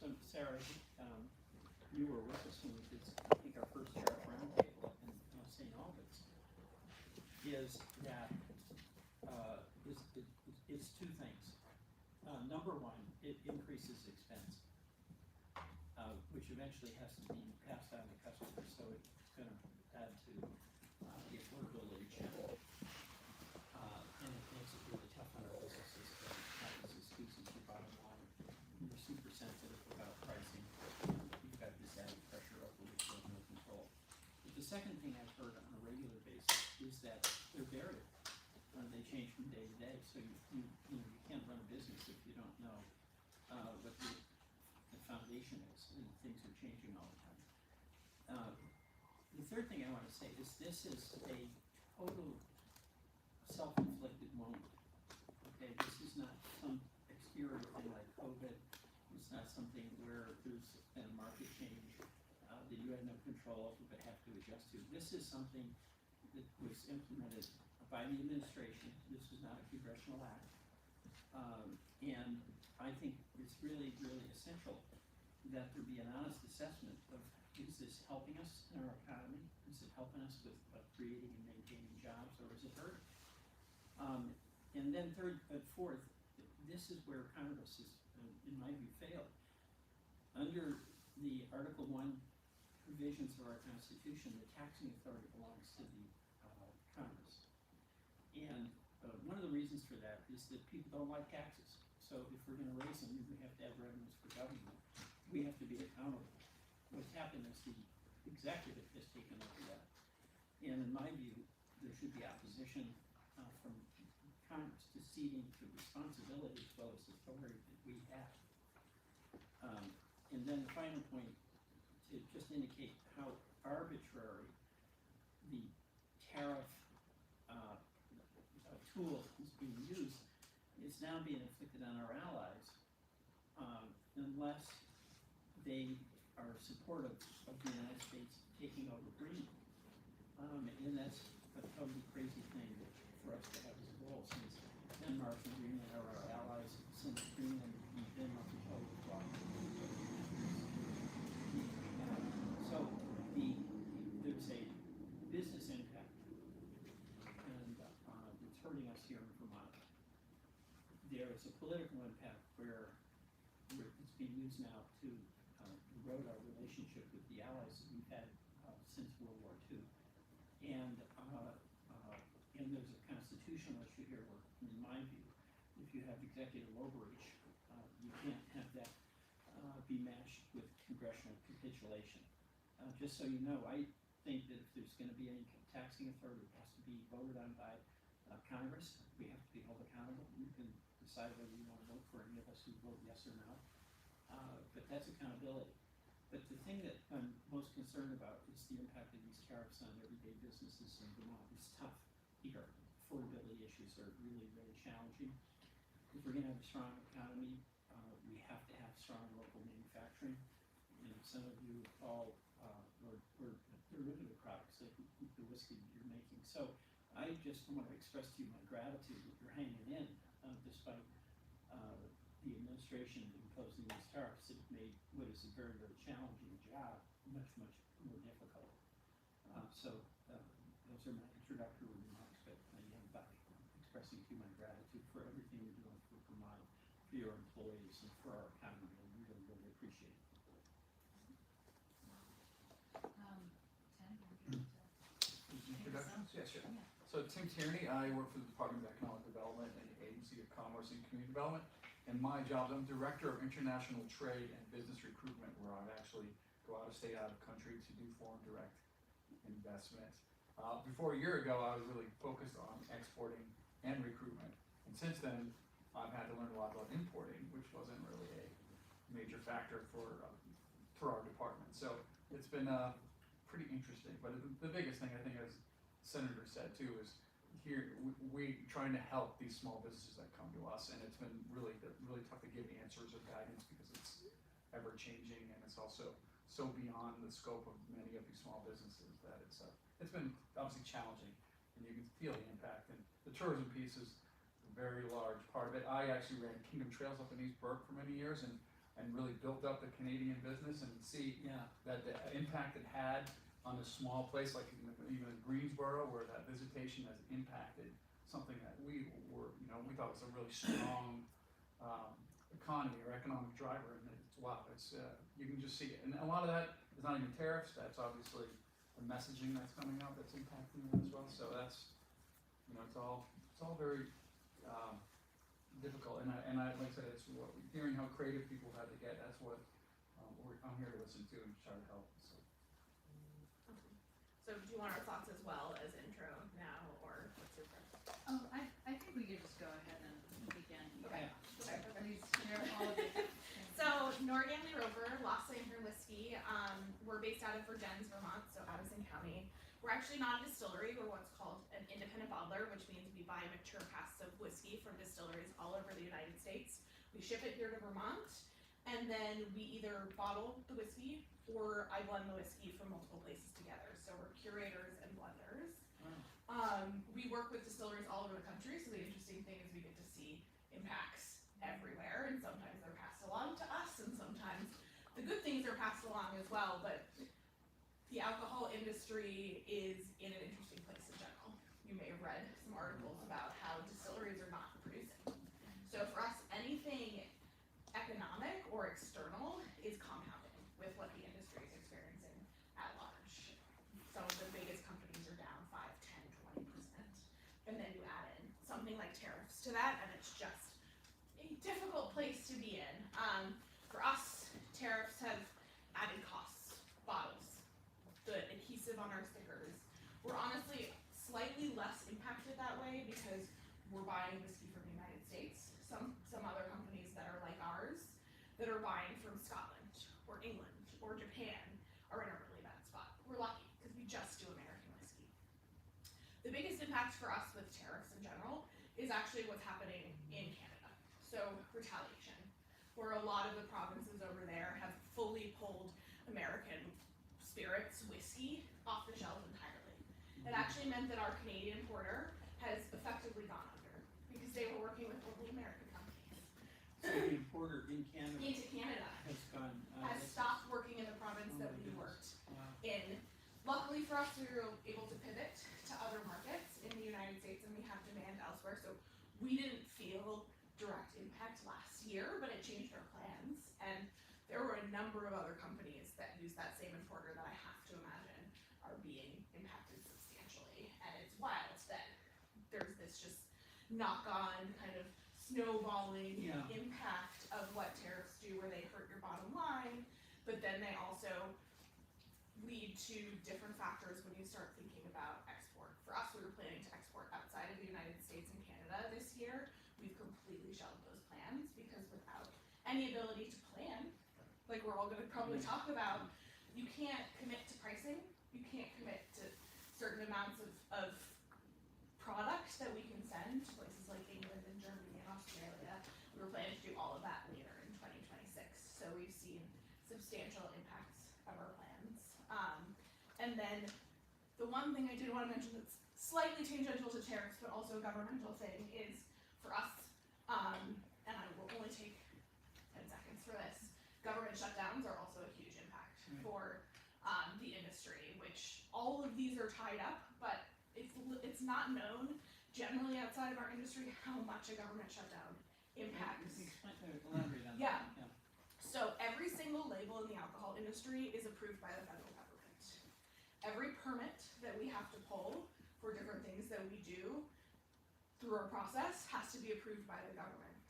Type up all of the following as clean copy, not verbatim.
So Sarah, I think, you were with us when we did, I think, our first tariff roundtable in St. Albans, is that, it's two things. Number one, it increases expense, which eventually has to be passed on to customers, so it's gonna add to, the affordability challenge. And it makes it really tough on our businesses to have these excuses for bottom line. You're super sensitive about pricing. You've got this added pressure over which you have no control. But the second thing I've heard on a regular basis is that they're variable. They change from day to day, so you can't run a business if you don't know what the foundation is, and things are changing all the time. The third thing I want to say is this is a total self-inflicted wound. Okay, this is not some exterior thing like COVID. It's not something where there's been a market change that you had no control over but have to adjust to. This is something that was implemented by the administration. This was not a congressional act. And I think it's really, really essential that there be an honest assessment of, is this helping us in our economy? Is it helping us with creating and maintaining jobs, or is it hurting? And then fourth, this is where Congress is, in my view, failed. Under the Article 1 provisions of our Constitution, the taxing authority belongs to the Congress. And one of the reasons for that is that people don't like taxes. So if we're going to raise them, we have to have revenues for government. We have to be accountable. What's happened is the executive has taken over that. And in my view, there should be opposition from Congress to ceding the responsibility as well as authority that we have. And then the final point, to just indicate how arbitrary the tariff tool is being used, it's now being inflicted on our allies unless they are supportive of the United States taking over Greenland. And that's a totally crazy thing for us to have as a goal, since Denmark and Greenland are our allies, since Greenland and Denmark are totally blocked. So there's a business impact, and it's hurting us here in Vermont. There is a political impact where it's being used now to erode our relationship with the allies that we've had since World War II. And there's a constitutional issue here where, in my view, if you have executive overreach, you can't have that be matched with congressional capitulation. Just so you know, I think that if there's going to be any taxing authority, it has to be voted on by Congress. We have to be held accountable. You can decide whether you want to vote for any of us who vote yes or no. But that's accountability. But the thing that I'm most concerned about is the impact of these tariffs on everyday businesses in Vermont. It's tough here. Affordability issues are really, really challenging. If we're going to have a strong economy, we have to have strong local manufacturing. And some of you all were derivative products like the whiskey that you're making. So I just want to express to you my gratitude that you're hanging in despite the administration imposing these tariffs that have made what is a very, very challenging job much, much more difficult. Those are my introductory remarks, but again, by expressing to you my gratitude for everything you're doing for Vermont, for your employees, and for our economy. I really, really appreciate it. Introductions? Yeah, sure. So Tim Tierney, I work for the Department of Economic Development and the Agency of Commerce and Community Development. And my job, I'm Director of International Trade and Business Recruitment, where I actually go out of state, out of country to do foreign direct investment. Before a year ago, I was really focused on exporting and recruitment. And since then, I've had to learn a lot about importing, which wasn't really a major factor for our department. So it's been pretty interesting. But the biggest thing, I think, as Senator said too, is here we trying to help these small businesses that come to us, and it's been really tough to give answers or guidance because it's ever changing, and it's also so beyond the scope of many of these small businesses that it's been obviously challenging, and you can feel the impact. And the tourism piece is a very large part of it. I actually ran Kingdom Trails up in East Burke for many years, and and really built up the Canadian business, and see Yeah, that the impact it had on a small place like even in Greensboro, where that visitation has impacted something that we were, we thought was a really strong economy or economic driver, and it's wow, it's you can just see it, and a lot of that is not even tariffs. That's obviously the messaging that's coming out that's impacting them as well. So that's it's all very difficult, and I like I said, it's what hearing how creative people had to get. That's what I'm here to listen to and try to help. So. So do you want our thoughts as well as intro now, or what's your preference? I think we could just go ahead and begin. Okay. Okay, please share all of it. So Norganley Rover, Lost Lantern Whiskey, we're based out of Vergennes, Vermont, so Addison County. We're actually not a distillery, we're what's called an independent bottler, which means we buy mature casks of whiskey from distilleries all over the United States. We ship it here to Vermont, and then we either bottle the whiskey or I blend the whiskey from multiple places together. So we're curators and blenders. We work with distilleries all over the country, so the interesting thing is we get to see impacts everywhere, and sometimes they're passed along to us, and sometimes the good things are passed along as well, but the alcohol industry is in an interesting place in general. You may have read some articles about how distilleries are not producing. So for us, anything economic or external is compounding with what the industry is experiencing at large. Some of the biggest companies are down 5, 10, 20%. And then you add in something like tariffs to that, and it's just a difficult place to be in. For us, tariffs have added costs, bottles, the adhesive on our stickers. We're honestly slightly less impacted that way because we're buying whiskey from the United States. Some other companies that are like ours that are buying from Scotland or England or Japan are in a really bad spot. We're lucky because we just do American whiskey. The biggest impact for us with tariffs in general is actually what's happening in Canada. So retaliation, where a lot of the provinces over there have fully pulled American spirits, whiskey, off the shelves entirely. It actually meant that our Canadian porter has effectively gone under because they were working with only American companies. so the importer in Canada Into Canada has gone, has stopped working in the province that we worked in. Luckily for us, we were able to pivot to other markets in the United States, and we have demand elsewhere. So we didn't feel direct impact last year, but it changed our plans. And there were a number of other companies that use that same importer that I have to imagine are being impacted substantially. And it's wild that there's this just knock-on kind of snowballing impact of what tariffs do, where they hurt your bottom line, but then they also lead to different factors when you start thinking about export. For us, we were planning to export outside of the United States and Canada this year. We've completely shelved those plans because without any ability to plan, like we're all gonna probably talk about, you can't commit to pricing, you can't commit to certain amounts of product that we can send to places like England and Germany and Australia. We were planning to do all of that later in 2026. So we've seen substantial impacts of our plans. And then the one thing I did want to mention that's slightly tangential to tariffs, but also a governmental thing, is for us, and I will only take 10 seconds for this, government shutdowns are also a huge impact for the industry, which all of these are tied up, but it's not known generally outside of our industry how much a government shutdown impacts. Elaborate on that. Yeah. So every single label in the alcohol industry is approved by the federal government. Every permit that we have to pull for different things that we do through our process has to be approved by the government.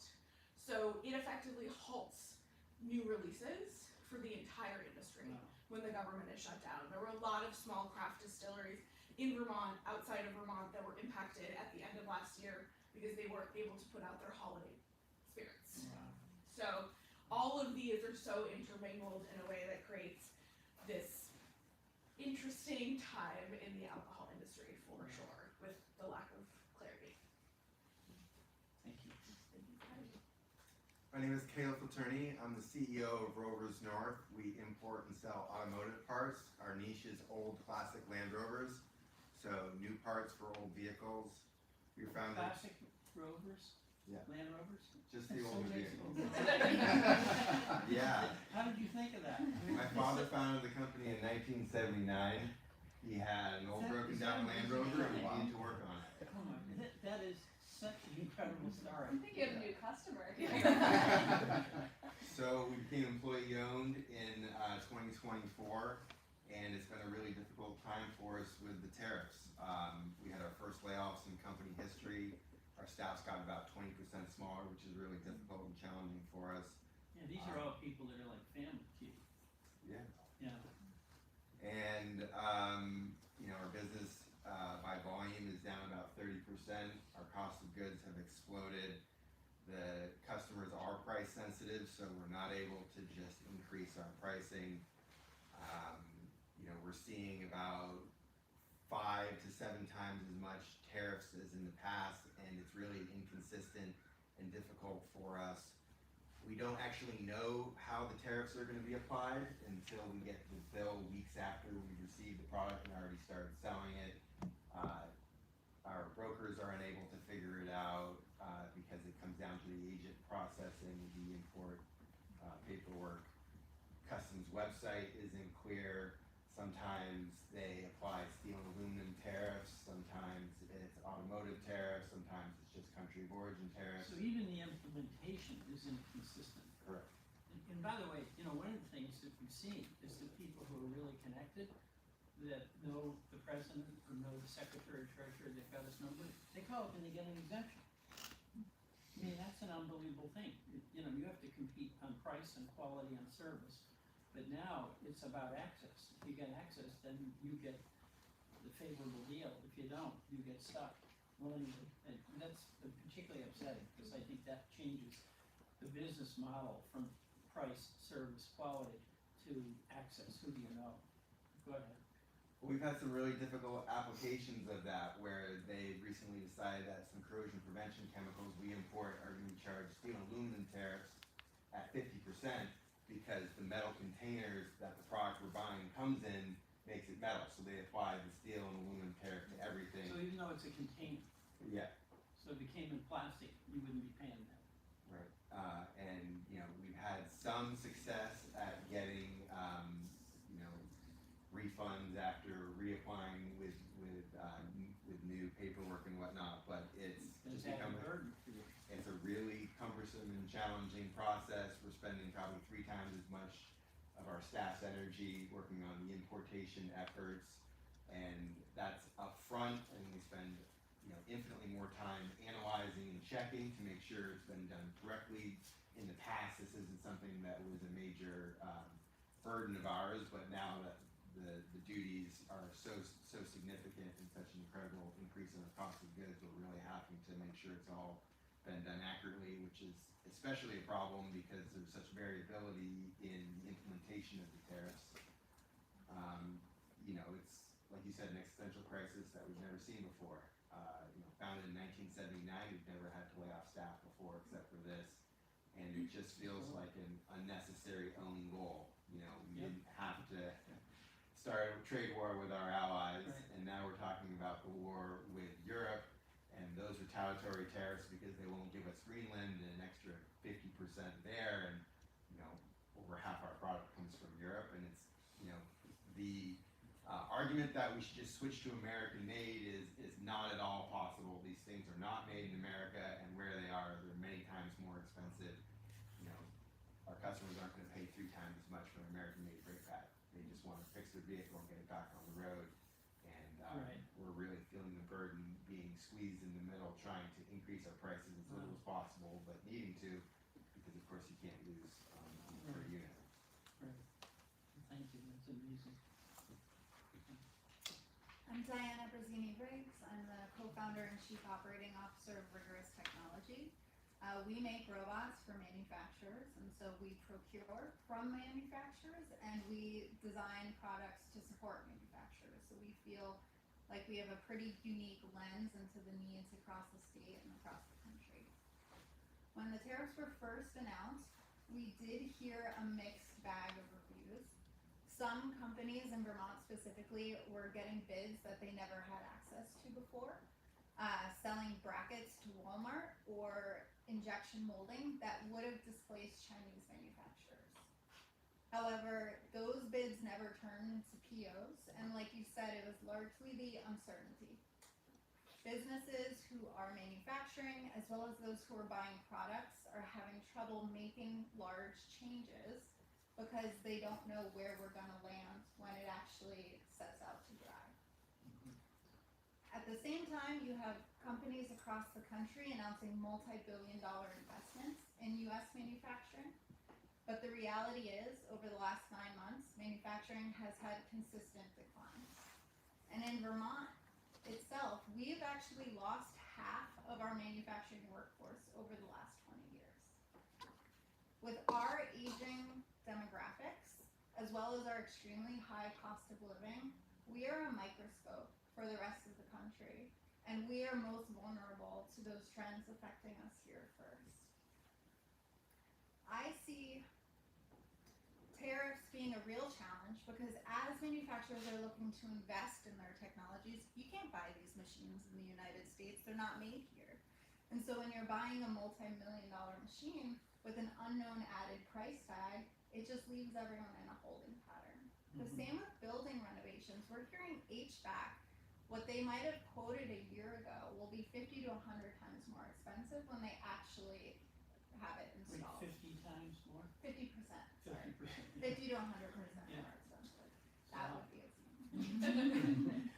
So it effectively halts new releases for the entire industry when the government is shut down. There were a lot of small craft distilleries in Vermont, outside of Vermont, that were impacted at the end of last year because they weren't able to put out their holiday spirits. So all of these are so intermingled in a way that creates this interesting time in the alcohol industry for sure, with the lack of clarity. Thank you. My name is Caleb Filterni. I'm the CEO of Rovers North. We import and sell automotive parts. Our niche is old classic Land Rovers, so new parts for old vehicles. We were founded Classic Rovers? Yeah. Land Rovers? just the That's so older nice. vehicles. Yeah. How did you think of that? My father founded the company in 1979. He had an old broken down Land Rover and we needed to work on it. Oh my, that is such an incredible story. I think you have a new customer. So we became employee owned in 2024, and it's been a really difficult time for us with the tariffs. We had our first layoffs in company history. Our staff's got about 20% smaller, which is really difficult and challenging for us. Yeah, these are all people that are like family to you. Yeah. Yeah. And you know, our business by volume is down about 30%. Our cost of goods have exploded. The customers are price sensitive, so we're not able to just increase our pricing. You know, we're seeing about 5 to 7 times as much tariffs as in the past, and it's really inconsistent and difficult for us. We don't actually know how the tariffs are going to be applied until we get the bill weeks after we receive the product and already started selling it. Our brokers are unable to figure it out because it comes down to the agent processing the import paperwork. Customs website isn't clear. Sometimes they apply steel and aluminum tariffs, sometimes it's automotive tariffs, sometimes it's just country of origin tariffs. So even the implementation is inconsistent. Correct. And by the way, you know, one of the things that we've seen is that people who are really connected, that know the president or know the secretary treasurer, they've got his number, they call up and they get an exemption. I mean, that's an unbelievable thing. You know, you have to compete on price and quality and service, but now it's about access. If you get access, then you get the favorable deal. If you don't, you get stuck willingly. And that's particularly upsetting because I think that changes the business model from price, service, quality to access. Who do you know? Go ahead. We've had some really difficult applications of that where they recently decided that some corrosion prevention chemicals we import are going to be charged steel and aluminum tariffs at 50% because the metal containers that the product we're buying comes in makes it metal. So they apply the steel and aluminum tariff to everything. So even though it's a container, Yeah. so if it came in plastic, you wouldn't be paying that. Right. And you know, we've had some success at getting you know, refunds after reapplying with new paperwork and whatnot, but it's It's just a become burden for you. it's a really cumbersome and challenging process. We're spending probably 3 times as much of our staff's energy working on the importation efforts, and that's upfront, and we spend, you know, infinitely more time analyzing and checking to make sure it's been done correctly. In the past, this isn't something that was a major burden of ours, but now that the duties are so significant and such an incredible increase in the cost of goods, we're really having to make sure it's all been done accurately, which is especially a problem because there's such variability in the implementation of the tariffs. You know, it's, like you said, an existential crisis that we've never seen before. You know, founded in 1979, we've never had to lay off staff before except for this. And it just feels like an unnecessary own goal. You know, we Yep. didn't have to start a trade war with our allies, Right. and now we're talking about the war with Europe, and those retaliatory tariffs because they won't give us Greenland and an extra 50% there, and you know, over half our product comes from Europe, and it's, you know, the argument that we should just switch to American made is not at all possible. These things are not made in America, and where they are, they're many times more expensive. You know, our customers aren't going to pay 3 times as much for an American made brake pad. They just want to fix their vehicle and get it back on the road, and Right. we're really feeling the burden being squeezed in the middle, trying to increase our prices as little as possible, but needing to, because of course you can't lose per Right. unit. Right. Thank you, that's amazing. I'm Diana Brazzini-Briggs. I'm the co-founder and chief operating officer of Rigorous Technology. We make robots for manufacturers, and so we procure from manufacturers and we design products to support manufacturers. So we feel like we have a pretty unique lens into the needs across the state and across the country. When the tariffs were first announced, we did hear a mixed bag of reviews. Some companies in Vermont specifically were getting bids that they never had access to before, selling brackets to Walmart or injection molding that would have displaced Chinese manufacturers. However, those bids never turned into POs, and like you said, it was largely the uncertainty. Businesses who are manufacturing, as well as those who are buying products, are having trouble making large changes because they don't know where we're gonna land when it actually sets out to dry. At the same time, you have companies across the country announcing multi-billion-dollar investments in US manufacturing. But the reality is, over the last 9 months, manufacturing has had consistent declines. And in Vermont itself, we've actually lost half of our manufacturing workforce over the last 20 years. With our aging demographics, as well as our extremely high cost of living, we are a microscope for the rest of the country, and we are most vulnerable to those trends affecting us here first. I see tariffs being a real challenge because as manufacturers are looking to invest in their technologies, you can't buy these machines in the United States, they're not made here. And so when you're buying a multi-million-dollar machine with an unknown added price tag, it just leaves everyone in a holding pattern. The same with building renovations. We're hearing HVAC, what they might have quoted a year ago, will be 50 to 100 times more expensive when they actually have it Wait, installed. 50 times more? 50%, sorry. 50%. 50 to 100% Yeah. more expensive. That Wow. would be insane.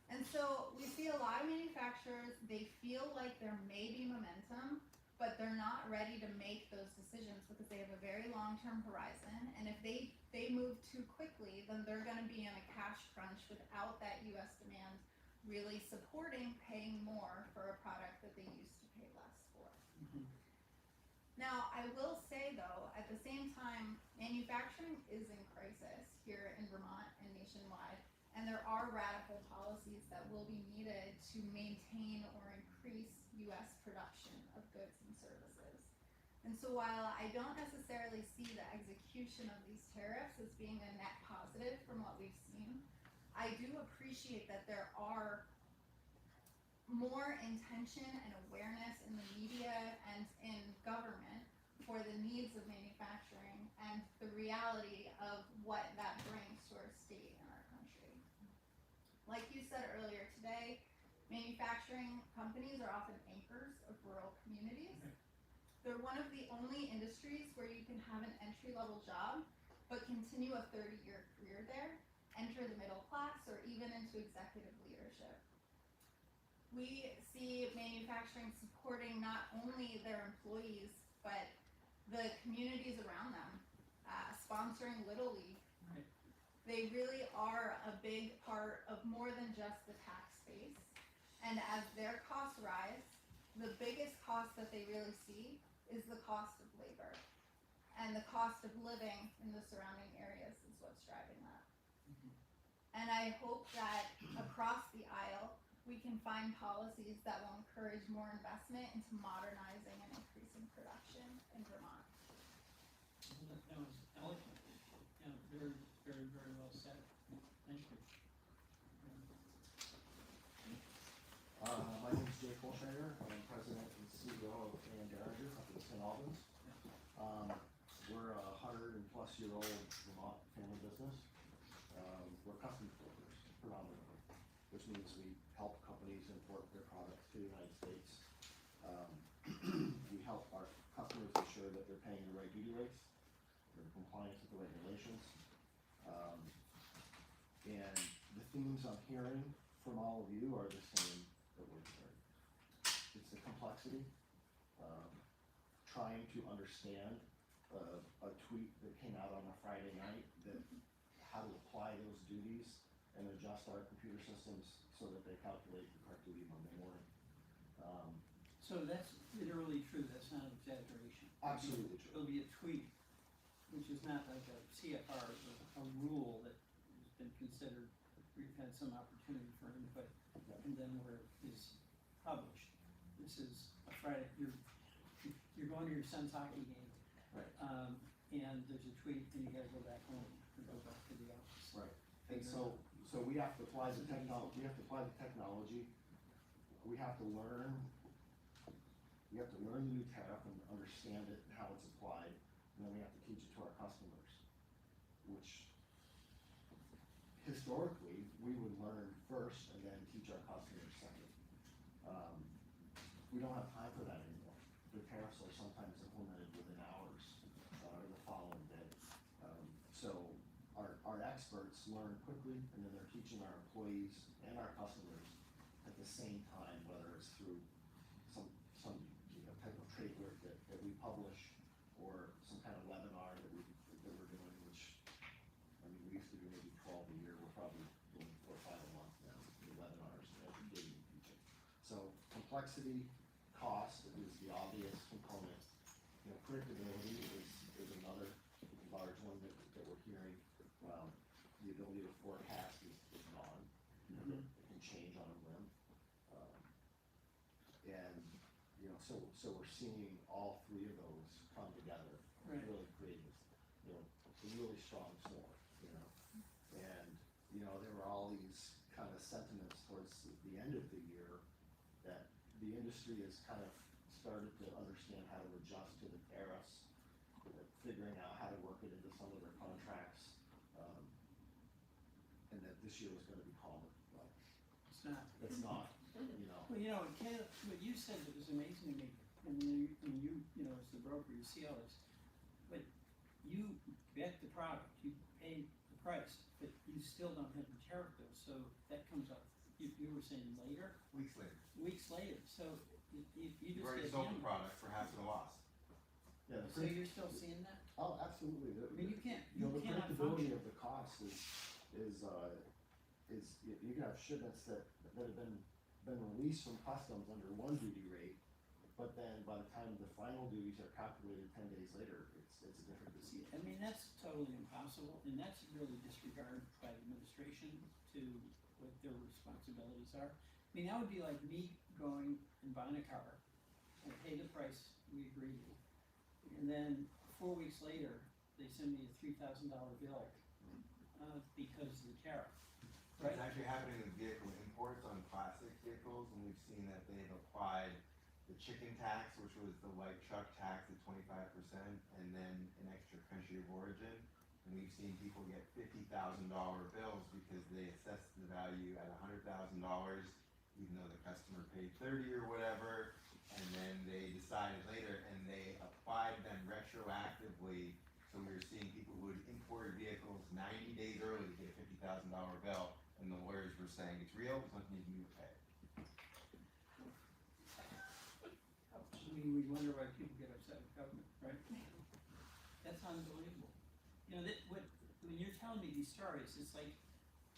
And so we see a lot of manufacturers, they feel like there may be momentum, but they're not ready to make those decisions because they have a very long-term horizon. And if they move too quickly, then they're going to be in a cash crunch without that US demand really supporting paying more for a product that they used to pay less for. Mhm. Now, I will say though, at the same time, manufacturing is in crisis here in Vermont and nationwide, and there are radical policies that will be needed to maintain or increase US production of goods and services. And so while I don't necessarily see the execution of these tariffs as being a net positive from what we've seen, I do appreciate that there are more intention and awareness in the media and in government for the needs of manufacturing and the reality of what that brings to our state and our country. Like you said earlier today, manufacturing companies are often anchors of rural communities. They're one of the only industries where you can have an entry-level job but continue a 30-year career there, enter the middle class, or even into executive leadership. We see manufacturing supporting not only their employees, but the communities around them, sponsoring Little League. Right. They really are a big part of more than just the tax base. And as their costs rise, the biggest cost that they really see is the cost of labor. And the cost of living in the surrounding areas is what's driving that. And I hope that across the aisle, we can find policies that will encourage more investment into modernizing and increasing production in Vermont. That was eloquent. Yeah, very, very, very well said. Thank you. My name is Jake Holschneider. I'm president and CEO of A&M Derringer up in St. Albans. We're a 100-plus-year-old Vermont family business. We're custom builders predominantly, which means we help companies import their products to the United States. We help our customers ensure that they're paying the right duty rates, they're in compliance with the regulations. And the themes I'm hearing from all of you are the same that we're hearing. It's the complexity, trying to understand a tweet that came out on a Friday night, that how to apply those duties and adjust our computer systems so that they calculate the correct duty Monday morning. So that's literally true, that's not an exaggeration. Absolutely true. It'll be a tweet, which is not like a CFR, a rule that has been considered, we've had some opportunity for input, and then where it is published. This is a Friday, you're going to your son's hockey game. Right. And there's a tweet, and you gotta go back home or go back to the office. Right. And so we have to apply the technology. We have to apply the technology. We have to learn. We have to learn the new tariff and understand it and how it's applied, and then we have to teach it to our customers. which historically, we would learn first and then teach our customers second. We don't have time for that anymore. The tariffs are sometimes implemented within hours, or the following day. So our experts learn quickly, and then they're teaching our employees and our customers at the same time, whether it's through some type of trade work that we publish, or some kind of webinar that we're doing, which, I mean, we used to do maybe 12 a year, we're probably doing 4 or 5 a month now, the webinars and educating people. So complexity, cost is the obvious component. Predictability is another large one that we're hearing. The ability to forecast is gone. It can change on a whim. And, so we're seeing all three of those come together to Right. really create this, a really strong storm, And, there were all these kind of sentiments towards the end of the year that the industry has kind of started to understand how to adjust to the tariffs, figuring out how to work it into some of their contracts, and that this year was gonna be calmer, but It's not. it's not, Well, Caleb, what you said that was amazing to me, and you, as the broker, you see all this, but you get the product, you pay the price, but you still don't have the tariff bill, so that comes up, you were saying later, Weeks later. so you You've just already get sold the hammered. product for half the loss. yeah, So you're still seeing that? oh, absolutely. I mean, you can't, The you cannot predictability function. of the cost is you can have shipments that have been released from customs under one duty rate, but then by the time the final duties are calculated 10 days later, it's a different See, decision. I mean, that's totally impossible, and that's really disregard by the administration to what their responsibilities are. I mean, that would be like me going and buying a car, I pay the price we agreed to, and then 4 weeks later, they send me a $3,000 bill, because of the tariff. Right. It's actually happening with vehicle imports on plastic vehicles, and we've seen that they've applied the chicken tax, which was the light truck tax at 25%, and then an extra country of origin. And we've seen people get $50,000 bills because they assessed the value at $100,000, even though the customer paid 30 or whatever, and then they decided later, and they applied them retroactively. So we were seeing people who had imported vehicles 90 days early get a $50,000 bill, and the lawyers were saying it's real, it's something you need to pay. I mean, we wonder why people get upset with government, right? That's unbelievable. When you're telling me these stories, it's like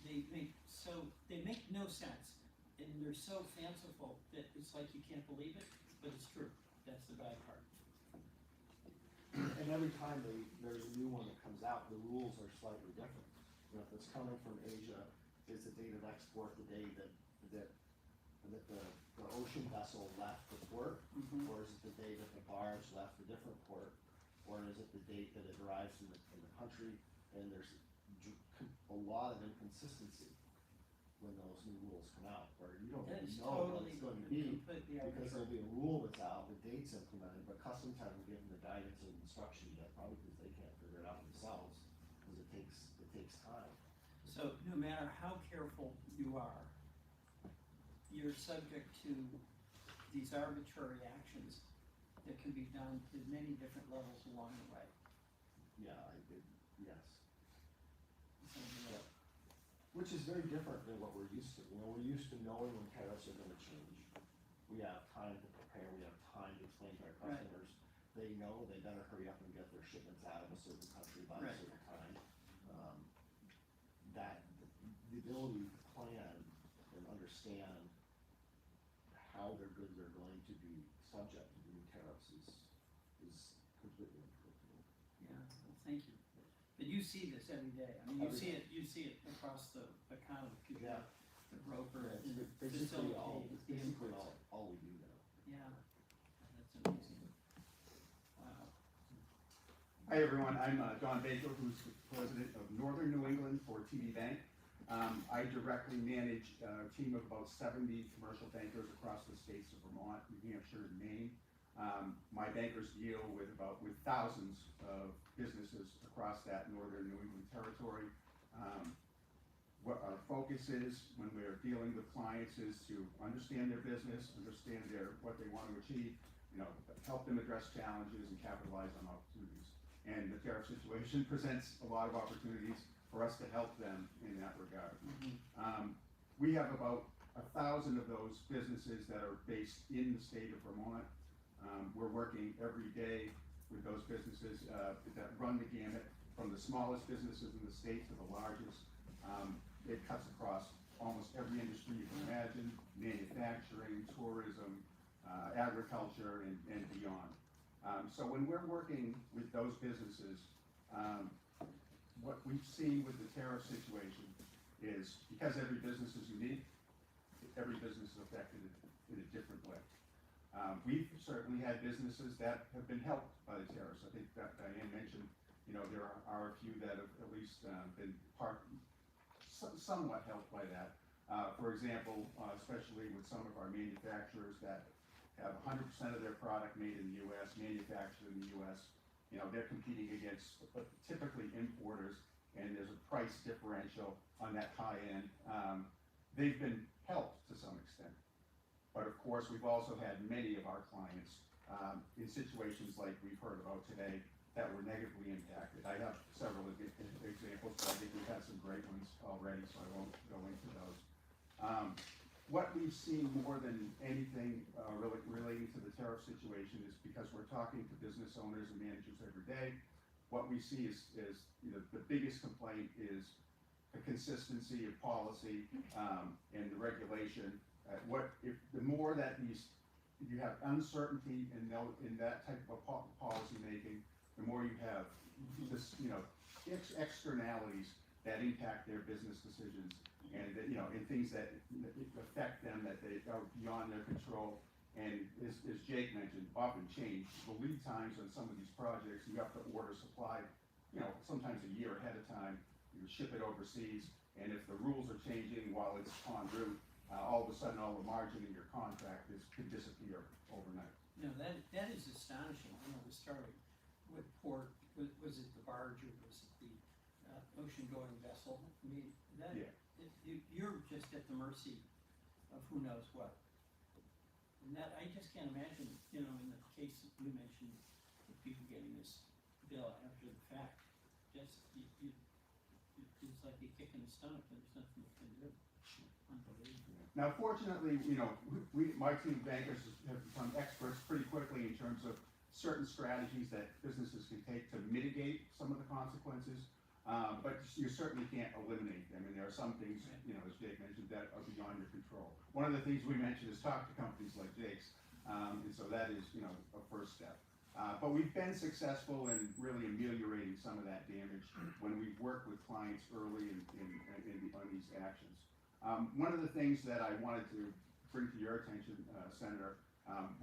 they make no sense, and they're so fanciful that it's like you can't believe it, but it's true. That's the bad part. And every time there's a new one that comes out, the rules are slightly different. If it's coming from Asia, is the date of export the day that the ocean vessel left the port, or is it the day that the barge left a different port, or is it the date that it arrives in the country? And there's a lot of inconsistency when those new rules come out, where you don't That even is know what totally it's going to be, completely because there'll arbitrary. be a rule that's out, the date's implemented, but customs haven't given the guidance and instruction yet, probably because they can't figure it out themselves, because it takes time. So no matter how careful you are, you're subject to these arbitrary actions that can be done at many different levels along the way. Yeah, yes. So, Which is very different than what we're used to. We're used to knowing when tariffs are gonna change. We have time to prepare, we have time to explain to our Right. customers. They know they better hurry up and get their shipments out of a certain country by Right. a certain time. That, the ability to plan and understand how their goods are going to be subject to new tariffs is completely unpredictable. yeah, well, thank you. But you see this every day. I mean, you see it across the economy. Yeah. The broker Yeah, and it's basically all, facilitate it's the basically imports. all we do now. Yeah, that's amazing. Wow. Hi everyone, I'm Don Baker, who's the president of Northern New England for TD Bank. I directly manage a team of about 70 commercial bankers across the states of Vermont, New Hampshire, and Maine. My bankers deal with thousands of businesses across across that northern New England territory. What our focus is when we're dealing with clients is to understand their business, understand what they want to achieve, help them address challenges and capitalize on opportunities. And the tariff situation presents a lot of opportunities for us to help them in that regard. We have about 1,000 of those businesses that are based in the state of Vermont. We're working every day with those businesses that run the gamut from the smallest businesses in the state to the largest. It cuts across almost every industry you can imagine: manufacturing, tourism, agriculture, and beyond. So when we're working with those businesses, what we've seen with the tariff situation is, because every business is unique, every business is affected in a different way. We've certainly had businesses that have been helped by the tariffs. I think that Diane mentioned, there are a few that have at least been somewhat helped by that. For example, especially with some of our manufacturers that have 100% of their product made in the U.S., manufactured in the U.S., they're competing against typically importers, and there's a price differential on that high end. They've been helped to some extent. But of course, we've also had many of our clients in situations like we've heard about today that were negatively impacted. I have several examples, but I think we've had some great ones already, so I won't go into those. What we've seen more than anything relating to the tariff situation is, because we're talking to business owners and managers every day, what we see is the biggest complaint is the consistency of policy and the regulation. The more that you have uncertainty in that type of policy making, the more you have this, externalities that impact their business decisions, and and things that affect them, that they are beyond their control. And as Jake mentioned, often change. The lead times on some of these projects, you have to order supply, sometimes a year ahead of time. You ship it overseas, and if the rules are changing while it's en route, all of a sudden all the margin in your contract could disappear overnight. That is astonishing. The story with port, was it the barge or was it the ocean-going vessel? I mean, you're just at the mercy of who knows what. And that, I just can't imagine, in the case that you mentioned, of people getting this bill after the fact. Just, it's like you kick in the stomach, and there's nothing you can do. Unbelievable. Now, fortunately, my team of bankers have become experts pretty quickly in terms of certain strategies that businesses can take to mitigate some of the consequences, but you certainly can't eliminate them. And there are some things, as Jake mentioned, that are beyond your control. One of the things we mentioned is talk to companies like Jake's, and so that is, a first step. But we've been successful in really ameliorating some of that damage when we've worked with clients early on these actions. One of the things that I wanted to bring to your attention, Senator,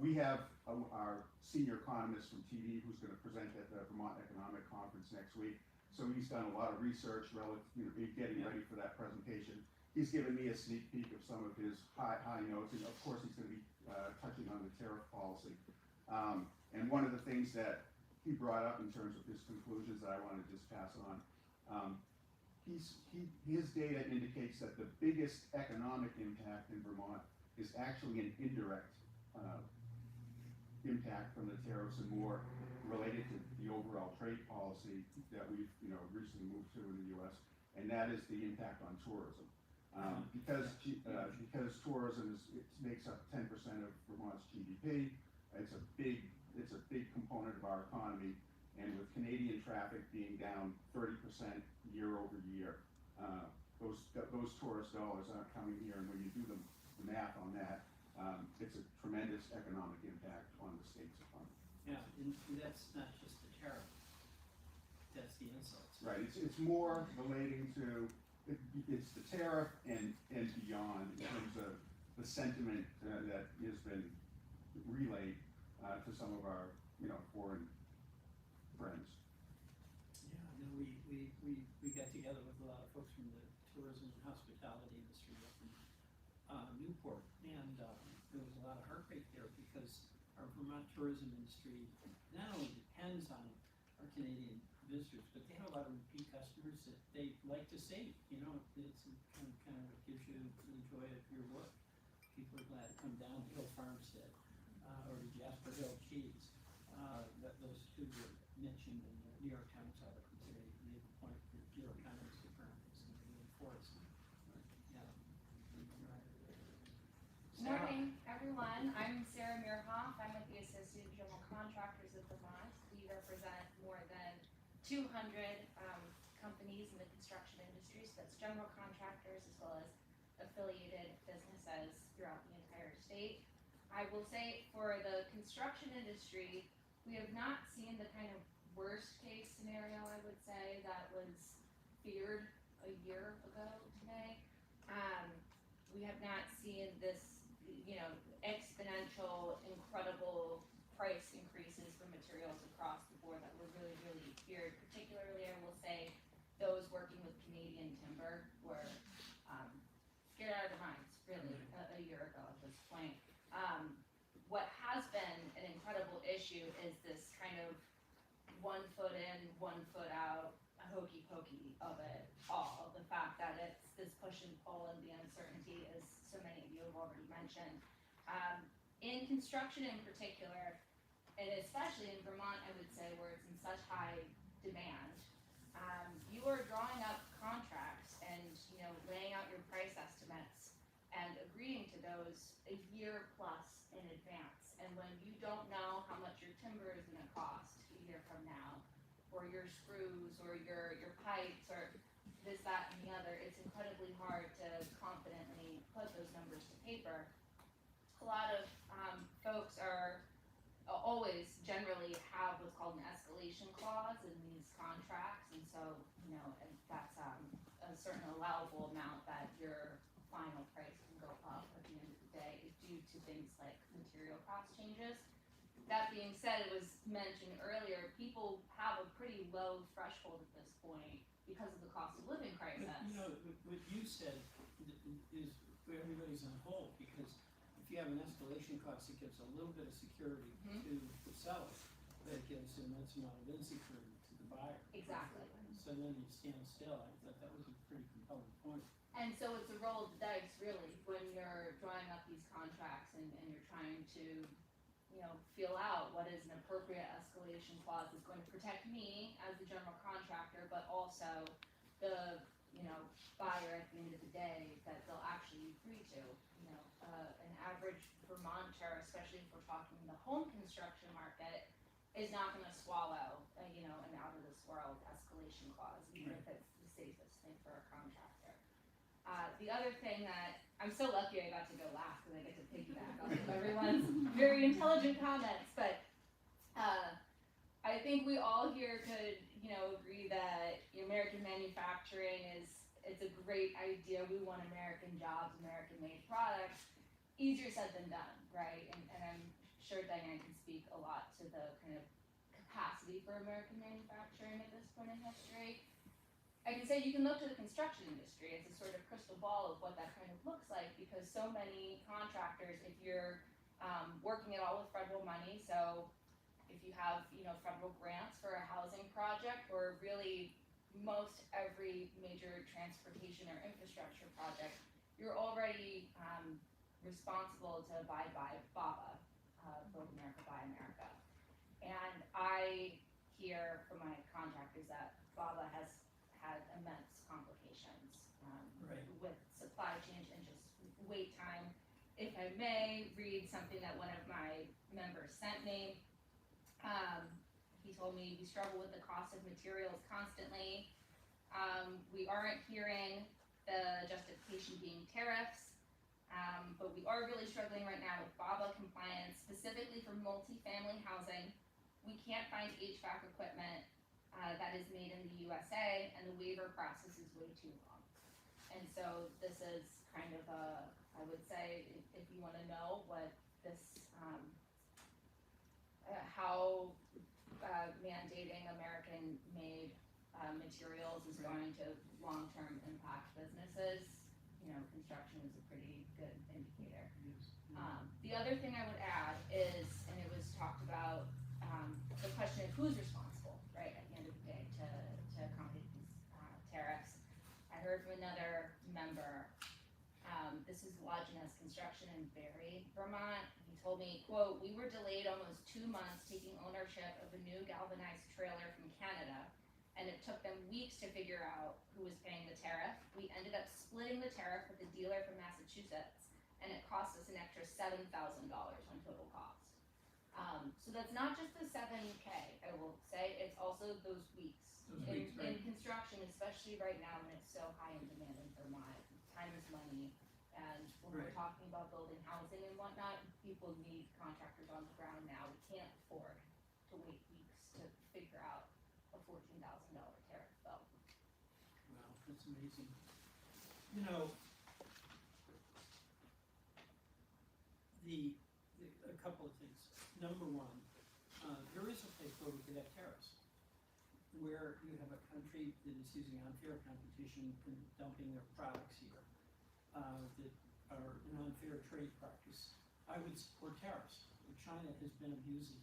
we have our senior economist from TD who's going to present at the Vermont Economic Conference next week. So he's done a lot of research getting ready for that presentation. He's given me a sneak peek of some of his high notes, and of course he's going to be touching on the tariff policy. And one of the things that he brought up in terms of his conclusions that I want to just pass on, his data indicates that the biggest economic impact in Vermont is actually an indirect impact from the tariffs, and more related to the overall trade policy that we've recently moved to in the U.S., and that is the impact on tourism. Because tourism makes up 10% of Vermont's GDP, it's a big component of our economy, and with Canadian traffic being down 30% year over year, those tourist dollars aren't coming here, and when you do the math on that, it's a tremendous economic impact on the state's economy. Yeah, and that's not just the tariff, that's the insults. Right, it's more relating to, it's the tariff and beyond in terms of the sentiment that has been relayed to some of our, foreign friends. Yeah, we got together with a lot of folks from the tourism and hospitality industry up in Newport, and there was a lot of heartbreak there because our Vermont tourism industry not only depends on our Canadian visitors, but they have a lot of repeat customers that they like to save, you know, it's kind of what gives you the joy of your work. People are glad to come down to Hill Farmstead, or to Jasper Hill Cheese. Those two were mentioned in the New York Times article today, made the point that New York Times confirmed it's going to be enforced. Yeah. Morning, everyone. I'm Sarah Muirhoff. I'm with the Associated General Contractors of Vermont. We represent more than 200 companies in the construction industry, so that's general contractors as well as affiliated businesses throughout the entire state. I will say for the construction industry, we have not seen the kind of worst case scenario, I would say, that was feared a year ago today. We have not seen this, you know, exponential, incredible price increases for materials across the board that were really, really feared. Particularly, I will say, those working with Canadian timber were scared out of their minds, really, a year ago at this point. What has been an incredible issue is this kind of 1 foot in, 1 foot out, hokey pokey of it all. The fact that it's this push and pull and the uncertainty, as so many of you have already mentioned. In construction in particular, and especially in Vermont, I would say, where it's in such high demand, you are drawing up contracts and, you know, laying out your price estimates and agreeing to those a year plus in advance. And when you don't know how much your timber is going to cost a year from now, or your screws, or your pipes, or this, that, and the other, it's incredibly hard to confidently put those numbers to paper. A lot of folks are always generally have what's called an escalation clause in these contracts, and so, you know, and that's a certain allowable amount that your final price can go up at the end of the day due to things like material cost changes. That being said, it was mentioned earlier, people have a pretty low threshold at this point because of the cost of living crisis. But, you know, what you said is where everybody's on hold, because if you have an escalation cost, it gives a little bit of security to the seller, but it gives an immense amount of insecurity to the buyer. Exactly. So then you stand still. I thought that was a pretty compelling point. And so it's a roll of the dice, really, when you're drawing up these contracts and you're trying to, you know, feel out what is an appropriate escalation clause that's going to protect me as the general contractor, but also the, you know, buyer at the end of the day that they'll actually agree to. You know, an average Vermonter, especially if we're talking the home construction market, is not going to swallow, you know, an out of this world escalation clause, even if it's the safest thing for a contractor. The other thing that, I'm so lucky I got to go last because I get to piggyback off of everyone's very intelligent comments, but I think we all here could, you know, agree that American manufacturing it's a great idea. We want American jobs, American made products. Easier said than done, right? And I'm sure Diane can speak a lot to the kind of capacity for American manufacturing at this point in history. I can say you can look to the construction industry as a sort of crystal ball of what that kind of looks like, because so many contractors, if you're working at all with federal money, so if you have, you know, federal grants for a housing project, or really most every major transportation or infrastructure project, you're already responsible to abide by BABA, Build America, Buy America. And I hear from my contractors that BABA has had immense complications with supply chains and just wait time. If I may read something that one of my members sent me, he told me we struggle with the cost of materials constantly. We aren't hearing the justification being tariffs, but we are really struggling right now with BABA compliance, specifically for multifamily housing. We can't find HVAC equipment that is made in the USA, and the waiver process is way too long. And so this is kind of I would say, if you want to know what this, how mandating American-made materials is going to long-term impact businesses, you know, construction is a pretty good indicator. The other thing I would add is, and it was talked about, the question of who's responsible, right, at the end of the day to accommodate from another member. This is Wageness Construction in Barry, Vermont. He told me, quote, "We were delayed almost 2 months taking ownership of a new galvanized trailer from Canada, and it took them weeks to figure out who was paying the tariff. We ended up splitting the tariff with a dealer from Massachusetts, and it cost us an extra $7,000 on total cost." So that's not just the 7K, I will say, it's also those weeks. In construction, especially right now when it's so high in demand in Vermont, time is money. And when we're Right. talking about building housing and whatnot, people need contractors on the ground now. We can't afford to wait weeks to figure out a $14,000 tariff bill. Wow, that's amazing. You know, a couple of things. Number one, there is a place where we could have tariffs, where you have a country that is using unfair competition and dumping their products here, that are an unfair trade practice. I would support tariffs. China has been abusing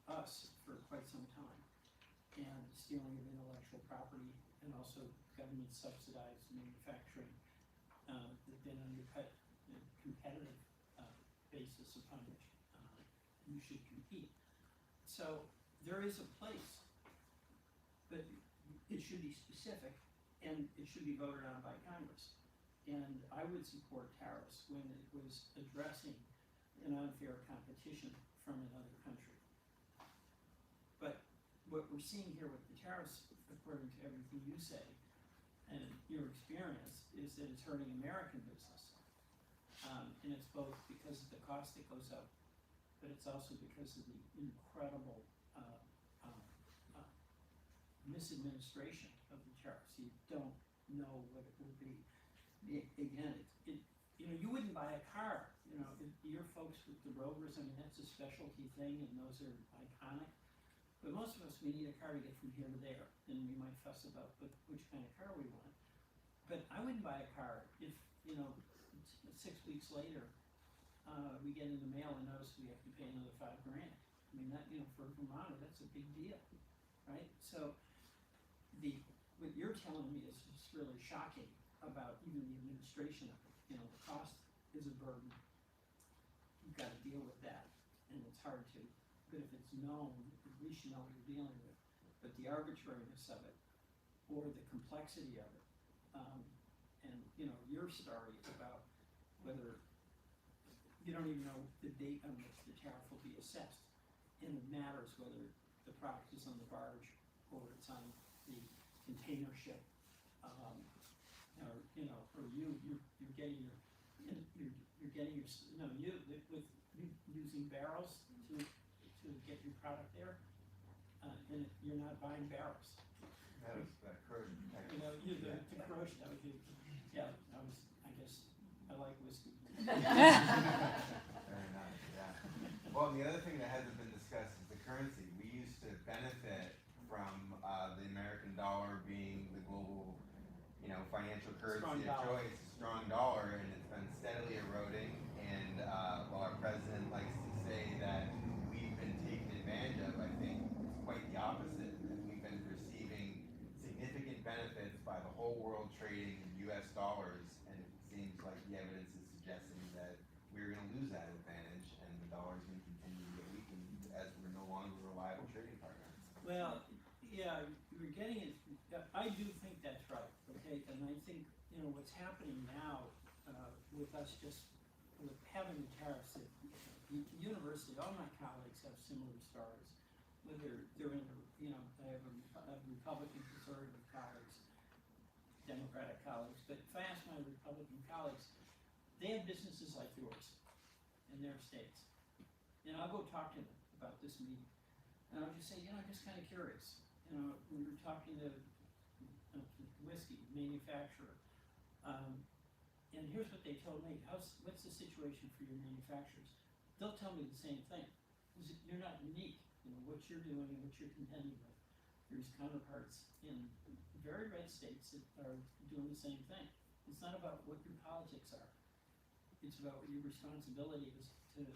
us for quite some time, and stealing of intellectual property, and also government subsidized manufacturing that's been undercut a competitive basis upon which you should compete. So there is a place, but it should be specific, and it should be voted on by Congress. And I would support tariffs when it was addressing an unfair competition from another country. But what we're seeing here with the tariffs, according to everything you say, and your experience, is that it's hurting American business. And it's both because of the cost that goes up, but it's also because of the incredible misadministration of the tariffs. You don't know what it will be. Again, you wouldn't buy a car. Your folks with the Rovers, I mean, that's a specialty thing, and those are iconic. But most of us, we need a car to get from here to there, and we might fuss about which kind of car we want. But I wouldn't buy a car if, 6 weeks later, we get in the mail and notice we have to pay another $5,000. I mean, that, for a Vermonter, that's a big deal, right? So what you're telling me is just really shocking about even the administration of it. The cost is a burden. You've got to deal with that, and it's hard to. But if it's known, at least you know what you're dealing with. But the arbitrariness of it, or the complexity of it, and your story about whether you don't even know the date on which the tariff will be assessed, and it matters whether the product is on the barge or it's on the container ship, or you're getting with using barrels to get your product there, and you're not buying barrels. That was that corrosion protection. The corrosion, that would be, yeah, I guess, I like whiskey. Very nice, yeah. Well, the other thing that hasn't been discussed is the currency. We used to benefit from the American dollar being the global, financial currency of choice, a strong dollar, and it's been steadily eroding. And while our president likes to say that we've been taken advantage of, I think it's quite the opposite. That we've been receiving significant benefits by the whole world trading in U.S. dollars, and it seems like the evidence is suggesting that we're going to lose that advantage, and the dollar is going to continue to get weakened as we're no longer a reliable trading partner. Well, yeah, you're getting it. I do think that's right, okay? And I think, what's happening now with us just with having the tariffs at university, all my colleagues have similar stories. Whether they're in, I have a Republican conservative colleagues, Democratic colleagues, but if I ask my Republican colleagues, they have businesses like yours in their states. And I'll go talk to them about this meeting. And I'll just say, I'm just kind of curious. We were talking to a whiskey manufacturer, and here's what they told me. What's the situation for your manufacturers? They'll tell me the same thing. You're not unique. What you're doing and what you're contending with. There's counterparts in very red states that are doing the same thing. It's not about what your politics are. It's about what your responsibility is to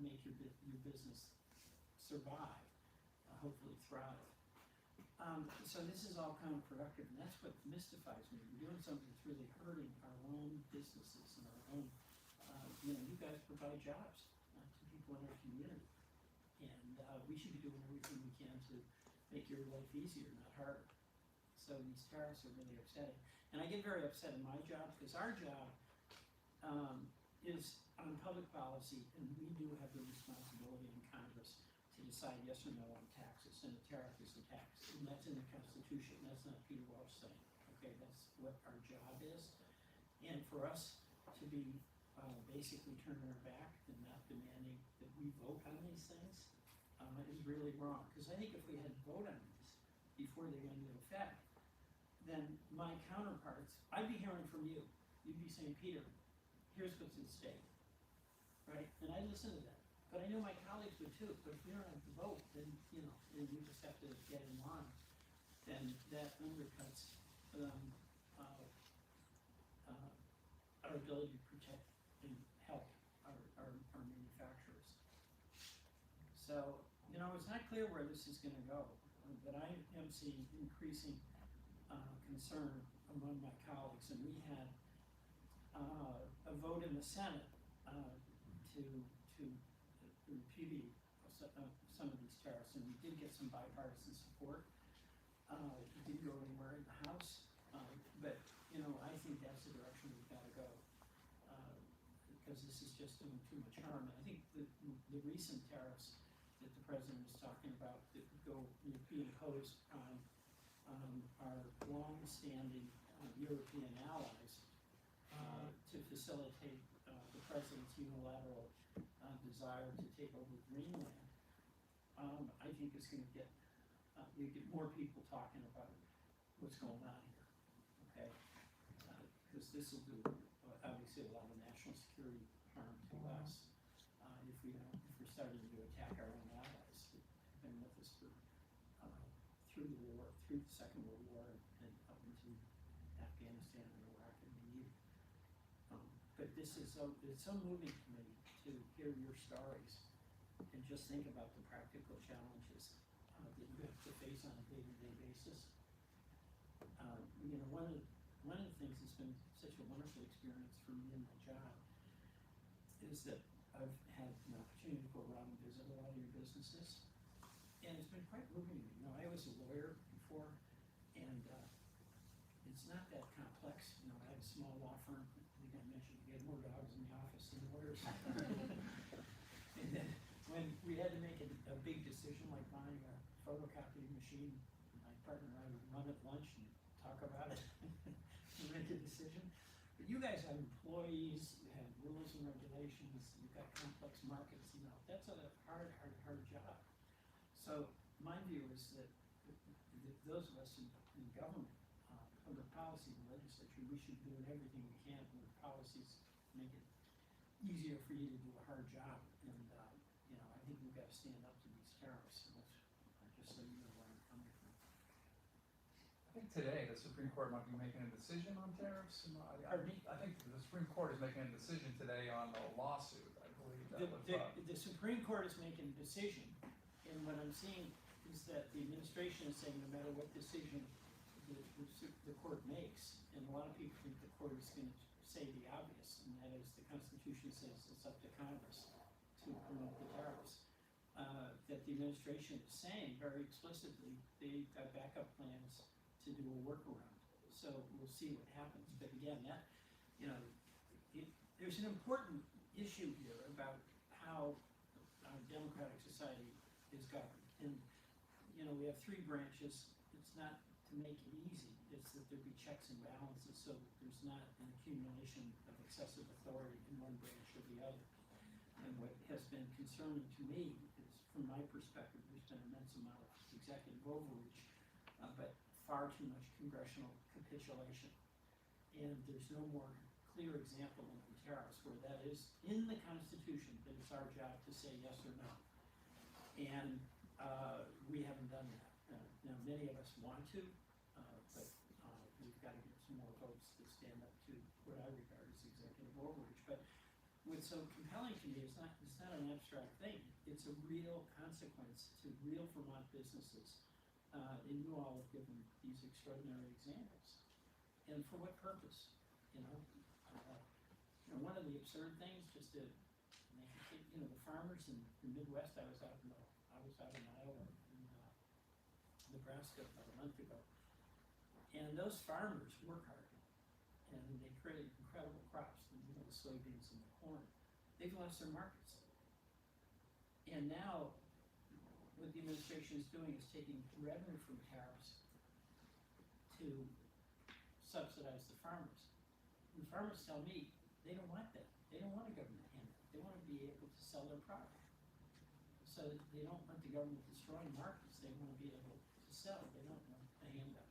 make your business survive, hopefully thrive. So this is all counterproductive, and that's what mystifies me. We're doing something that's really hurting our own businesses and our own, you guys provide jobs to people in our community. And we should be doing everything we can to make your life easier, not harder. So these tariffs are really upsetting. And I get very upset in my job, because our job is on public policy, and we do have the responsibility in Congress to decide yes or no on taxes, and a tariff is a tax. And that's in the Constitution, that's not Peter Welch saying, okay, that's what our job is. And for us to be basically turning our back and not demanding that we vote on these things is really wrong. Because I think if we had to vote on these before they went into effect, then my counterparts, I'd be hearing from you. You'd be saying, Peter, here's what's at stake, right? And I listen to that. But I know my colleagues would too. But if we don't have to vote, then, and we just have to get in line, then that undercuts our ability to protect and help our manufacturers. So, it's not clear where this is going to go, but I am seeing increasing concern among my colleagues, and we had a vote in the Senate to repudiate some of these tariffs, and we did get some bipartisan support. It didn't go anywhere in the House, but I think that's the direction we've got to go, because this is just doing too much harm. And I think the recent tariffs that the president is talking about that would go be imposed on our long-standing European allies to facilitate the president's unilateral desire to take over Greenland, I think it's going to get you get more people talking about what's going on here, okay? Because this will do obviously a lot of national security harm to us if we're starting to attack our own allies that have been with us for through the war, through the Second World War, and up into Afghanistan and Iraq and the but this is it's so moving to me to hear your stories and just think about the practical challenges that you have to face on a day-to-day basis. One of the things that's been such a wonderful experience for me in my job is that I've had an opportunity to go around and visit a lot of your businesses, and it's been quite moving to me. I was a lawyer before, and it's not that complex. I had a small law firm. I think I mentioned we had more dogs in the office than lawyers. And then when we had to make a big decision like buying a photocopying machine, my partner and I would run at lunch and talk about it and make a decision. But you guys have employees, you have rules and regulations, you've got complex markets, that's a hard job. So my view is that those of us in government, under policy and legislature, we should be doing everything we can with policies to make it easier for you to do a hard job. And I think we've got to stand up to these tariffs. And that's just so you know where I'm coming from. I think today the Supreme Court might be making a decision on tariffs. I think the Supreme Court is making a decision today on the lawsuit. I believe that the Supreme Court is making a decision, and what I'm seeing is that the administration is saying no matter what decision the court makes, and a lot of people think the court is going to say the obvious, and that is the Constitution says it's up to Congress to promote the tariffs. That the administration is saying very explicitly they've got backup plans to do a workaround. So we'll see what happens. But again, there's an important issue here about how our democratic society is governed. And we have three branches. It's not to make it easy. It's that there be checks and balances so that there's not an accumulation of excessive authority in one branch or the other. And what has been concerning to me is, from my perspective, there's been an immense amount of executive overreach, but far too much congressional capitulation. And there's no more clear example than the tariffs, where that is in the Constitution, that it's our job to say yes or no. And we haven't done that. Now, many of us want to, but we've got to get some more votes that stand up to what I regard as executive overreach. But what's so compelling to me is not an abstract thing. It's a real consequence to real Vermont businesses and you all have given these extraordinary examples. And for what purpose, you know? One of the absurd things, just to make it clear, the farmers in the Midwest, I was out in Iowa, in Nebraska about a month ago, and those farmers work hard, and they create incredible crops, the soybeans and the corn. They've lost their markets. And now, what the administration is doing is taking revenue from tariffs to subsidize the farmers. And the farmers tell me they don't want that. They don't want a government handout. They want to be able to sell their product. So they don't want the government destroying markets. They want to be able to sell. They don't want a handout.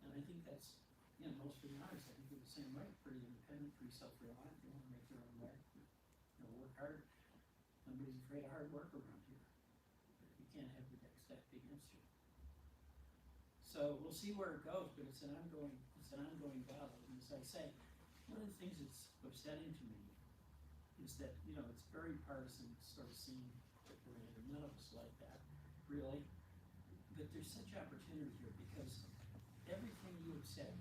And I think that's, most farmers, I think, are the same way. Pretty independent, pretty self-reliant. They want to make their own way. Work hard. Nobody's afraid of hard work around here. But you can't have the deck stacked against you. So we'll see where it goes, but it's an ongoing battle. And as I say, one of the things that's upsetting to me is that, it's very partisan sort of scene that we're in, and none of us like that, really. But there's such opportunity here because everything you have said,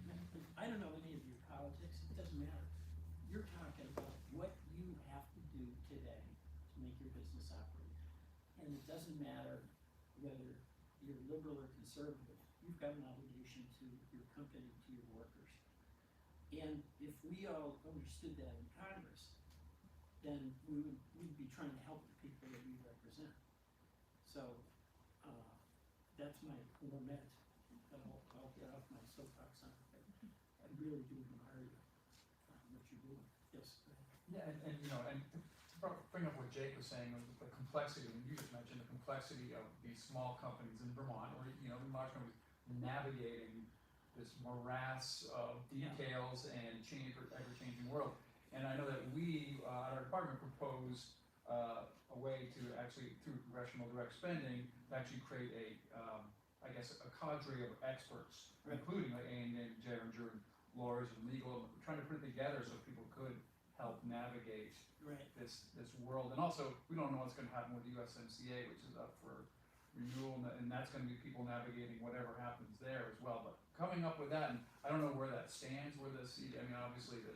I don't know any of your politics, it doesn't matter. You're talking about what you have to do today to make your business operate. And it doesn't matter whether you're liberal or conservative, you've got an obligation to your company, to your workers. And if we all understood that in Congress, then we'd be trying to help the people that we represent. So that's my lament. I'll get off my soapbox on it. I really do admire you, what you're doing. Yes, go ahead. Yeah, and to bring up what Jake was saying, the complexity, and you just mentioned the complexity of these small companies in Vermont, or large companies navigating this morass of details and ever-changing world. And I know that we, at our department, proposed a way to actually, through congressional direct spending, to actually create a cadre of experts, including like A&M, Derringer, lawyers, and legal, trying to put it together so people could help navigate this world. And also, we don't know what's going to happen with the USMCA, which is up for renewal, and that's going to be people navigating whatever happens there as well. But coming up with that, and I don't know where that stands, obviously the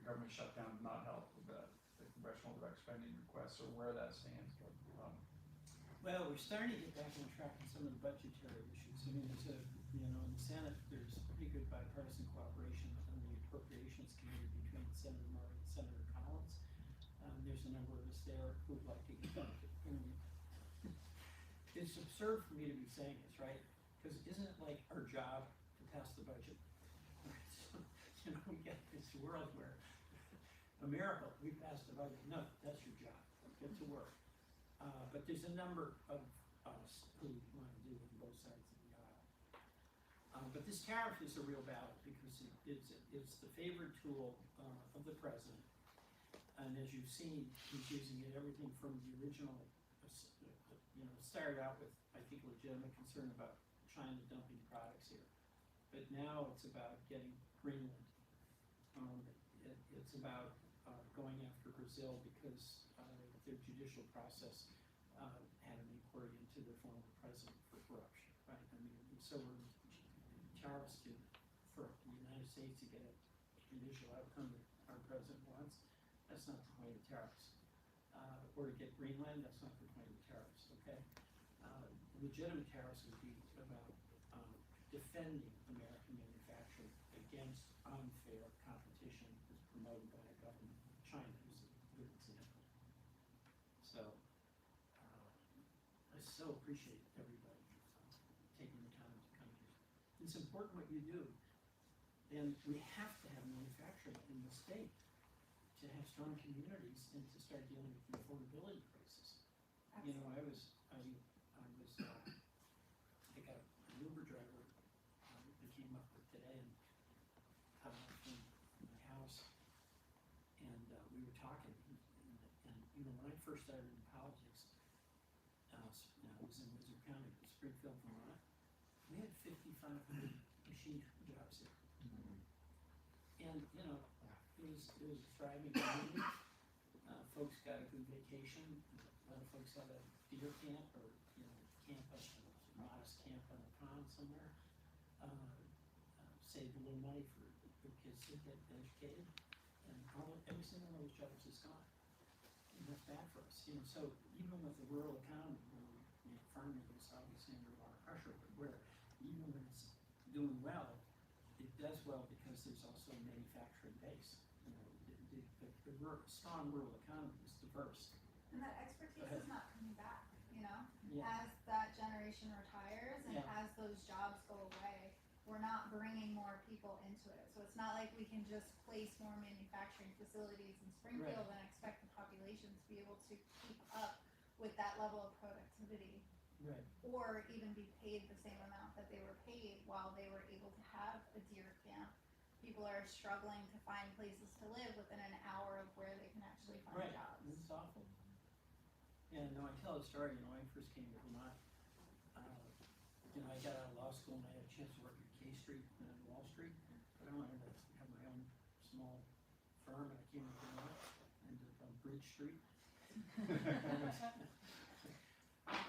government shutdown did not help with the congressional direct spending requests, or where that stands. But, well, we're starting to get back on track on some of the budgetary issues. There's in the Senate, there's pretty good bipartisan cooperation on the Appropriations Committee between Senator Murray and Senator Collins. There's a number of us there who'd like to get back to It's absurd for me to be saying this, right? Because isn't it like our job to pass the budget? So, we get this world where a miracle, we passed the budget. No, that's your job. Get to work. But there's a number of us who want to do it on both sides of the aisle. But this tariff is a real battle because it's the favored tool of the president. And as you've seen, he's using it everything from the original, started out with, I think, legitimate concern about China dumping products here. But now it's about getting Greenland. It's about going after Brazil because their judicial process had an inquiry into their former president for corruption, right? So we're tariffs for the United States to get a judicial outcome that our president wants. That's not the point of tariffs. Or to get Greenland, that's not the point of tariffs, okay? Legitimate tariffs would be about defending American manufacturing against unfair competition that's promoted by a government. China is a good example. So, I so appreciate everybody taking the time to come here. It's important what you do, and we have to have manufacturing in the state to have strong communities and to start dealing with the affordability crisis. Absolutely. I got an Uber driver that came up with today and from my house, and we were talking, and when I first started in politics, I was in Wizard County, Springfield, Vermont, we had 5,500 machine jobs here. And, it was a thriving community. Folks got a good vacation. A lot of folks had a deer camp or, camp, a modest camp on the pond. town somewhere, save a little money for kids to get educated, and every single one of those jobs is gone. And that's bad for us, you know, so even with the rural economy, where, you know, farming is obviously under a lot of pressure, but where, even when it's doing well, it does well because there's also a manufacturing base. You know, strong rural economy is diverse. And that expertise ahead. is not coming back, you know? Yeah. As that generation retires and Yeah. as those jobs go away, we're not bringing more people into it. So it's not like we can just place more manufacturing facilities in Springfield and expect the population to be able to keep up with that level of productivity, Right. or even be paid the same amount that they were paid while they were able to have a deer camp. People are struggling to find places to live within an hour of where they can actually find Right, jobs. it's awful. Yeah, no, I tell a story, you know, when I first came to Vermont, you know, I got out of law school and I had a chance to work at K Street and Wall Street, but I wanted to have my own small firm, and I came to Vermont, and ended up on Bridge Street.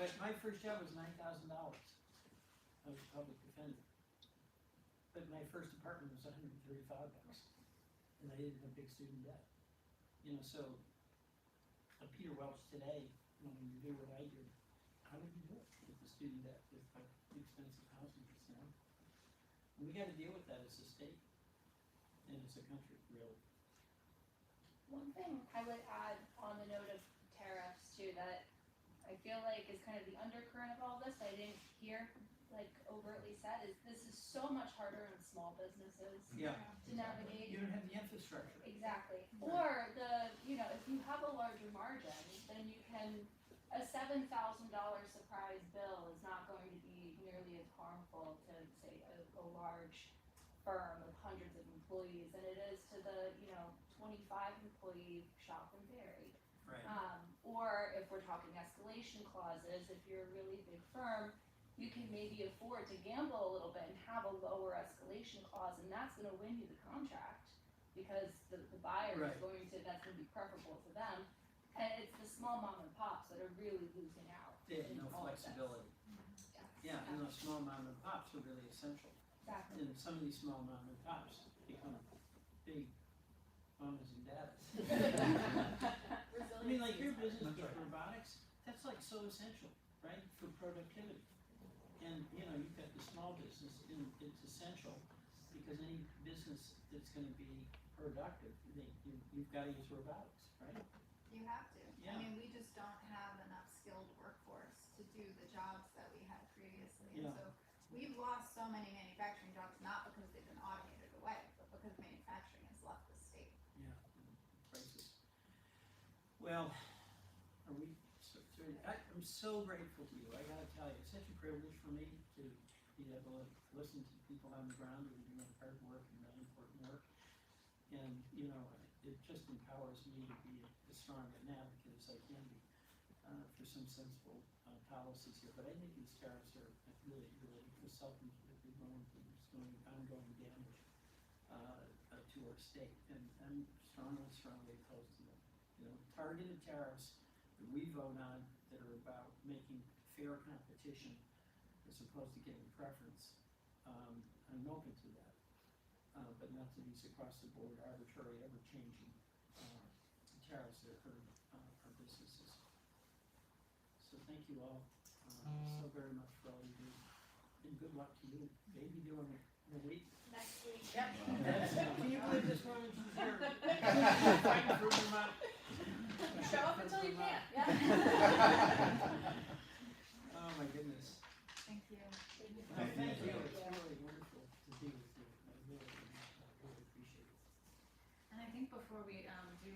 But my first job was $9,000. I was a public defender. But my first apartment was $135, and I didn't have big student debt. You know, so Peter Welch today, you know, when you do what I do, how did you do it with the student debt, with like expensive housing, you know? And we got to deal with that as a state and as a country, really. One thing I would add on the note of tariffs too, that I feel like is kind of the undercurrent of all this, I didn't hear like overtly said, is this is so much harder on small businesses Yeah. to navigate. You don't have the infrastructure. Exactly. Right. Or you know, if you have a larger margin, then you can, a $7,000 surprise bill is not going to be nearly as harmful to, say, a large firm with hundreds of employees than it is to the, you know, 25 employee shop and dairy. Right. Or if we're talking escalation clauses, if you're a really big firm, you can maybe afford to gamble a little bit and have a lower escalation clause, and that's gonna win you the contract, because the buyer Right. is going to, that's gonna be preferable to them. And it's the small mom and pops that are really losing out. They have in no all of this. flexibility. Yes. Yeah, and those small mom and pops are really essential. Exactly. And some of these small mom and pops become big mamas and daddies. I mean, like your business with robotics, that's like so essential, right, for productivity. And, you know, you've got the small business, and it's essential, because any business that's gonna be productive, you've gotta use robotics, right? You have to. Yeah. I mean, we just don't have enough skilled workforce to do the jobs that we had previously. Yeah. And so we've lost so many manufacturing jobs, not because they've been automated away, but because manufacturing has left the state. Yeah, crisis. Well, are we, I'm so grateful to you, I gotta tell you, it's such a privilege for me to be able to listen to people on the ground who are doing hard work and really important work. And, you know, it just empowers me to be as strong an advocate as I can be, for some sensible, policies here. But I think these tariffs are really, really self-inflicted wounds, and it's doing ongoing damage, to our state. And I'm strongly opposed to them. You know, targeted tariffs that we vote on that are about making fair competition as opposed to giving preference, I'm open to that. But not to these across the board, arbitrary, ever-changing, tariffs that hurt, our businesses. So thank you all, so very much for all you do, and good luck to you, maybe doing it in a week. Next week. Yep. Can you believe this woman, she's here, fighting for Vermont? Show up until you can't, yeah. Oh my goodness. Thank you. Well, thank you, it's really wonderful to be with you, I really appreciate it. And I think before we do